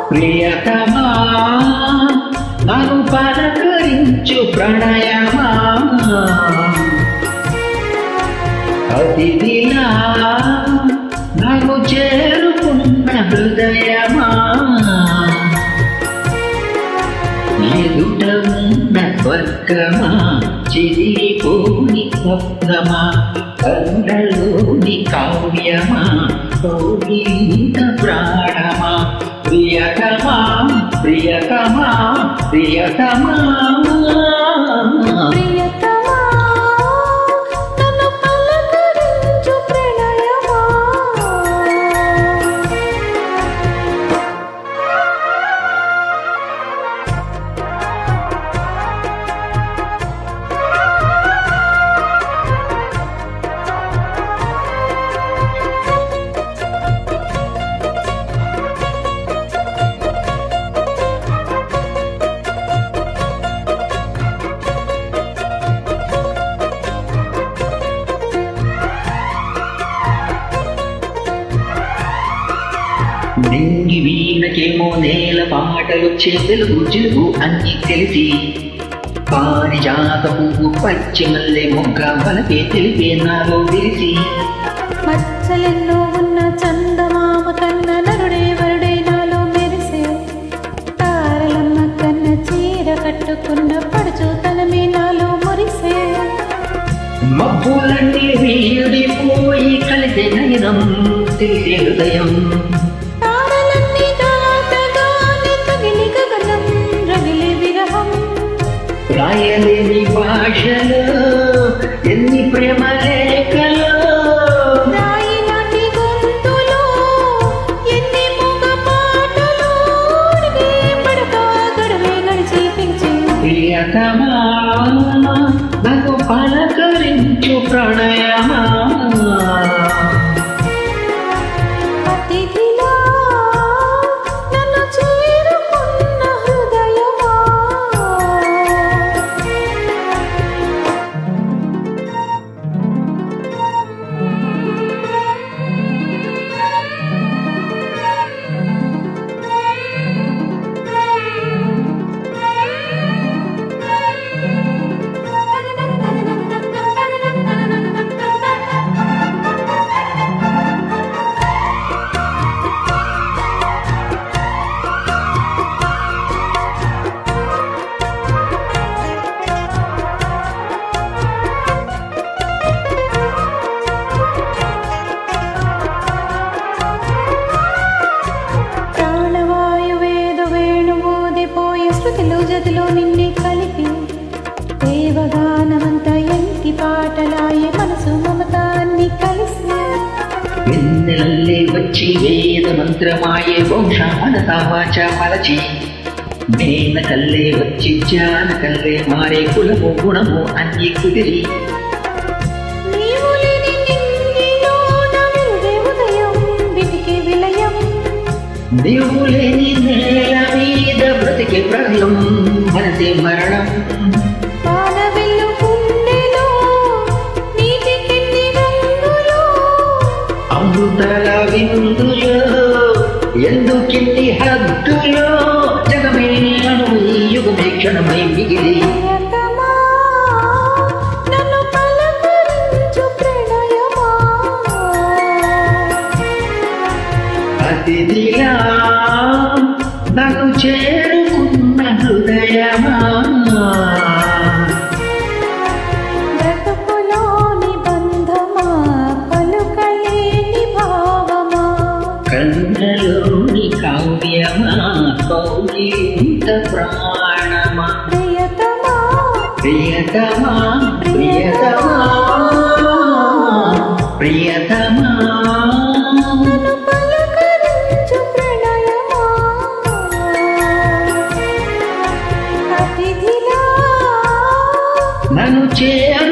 ప్రియతమా నన్ను పలకరించు ప్రణయమా అతిథిలా నన్ను చేరుకున్న హృదయమా ఎదుట ఉన్న స్వర్గమా చిరిపోని స్వప్నమా కళ్ళలోని కావ్యమా కౌగిలింత ప్రాణమా ప్రియతమా ప్రియతమా ప్రియతమా నింగి వీణకేమో నేల పాటలు చెదలు జిలుగు అన్ని తెలిసి పారిజాత పువ్వు పచ్చి మల్లె మొగ్గ బలపే తెలిపే నాలో తెలిసి మచ్చలెన్నో ఉన్న చందమామ కన్న నరుడే వరుడే నాలో మెరిసే తారలమ్మ కన్న చీర కట్టుకున్న పడుచు తనమే నాలో మురిసే మబ్బులన్నీ వీడిపోయి కలిసే నయనం తెలిసే హృదయం రాయలేని భాషలో ఎన్ని ప్రేమ లేఖలో రాయిలాంటి గొంతులో ఎన్ని మూగ పాటలో పడక గడవే గడిచి పిలిచి ప్రియతమా నన్ను పలకరించు ప్రణయమా అతిథిలా నన్ను చేరుకున్న హృదయమా జతిలో నిన్నే కలిపి దేవగానమంతా ఎంకి పాటలాయే మనసు మమతాన్ని కలిసి వెన్నెలల్లే వచ్చి వేద మంత్రమాయే వంశానత వాచ మలచి మేనకల్లే వచ్చి జానకల్లే మారే కులము గుణము అన్ని కుదిరి నీవు లేని నింగిలో నా వెలుగే ఉదయం విటికి విలయం నీవు లేని నేల మీద బ్రతికే ప్రళయం మనసే మరణం పాలవెల్లు గుండెలో నీటికెన్ని రంగులో అమృతల విందులో ఎందుకిన్ని హద్దులో జగమే అణువు యుగమే క్షణమై మిగిలి ప్రియతమా నన్ను పలకరించు ప్రణయమా అతిథిలా నన్ను చేరుకున్న హృదయమా బ్రతుకులోని బంధమా పలుకలేని భావమా కళ్ళలోని కావ్యమా కౌగిలింత ప్రాణమా ప్రియతమా ప్రియతమా ప్రియతమా ప్రియతమా నన్ను పలకరించు ప్రణయమా అతిథిలా నన్ను చేరు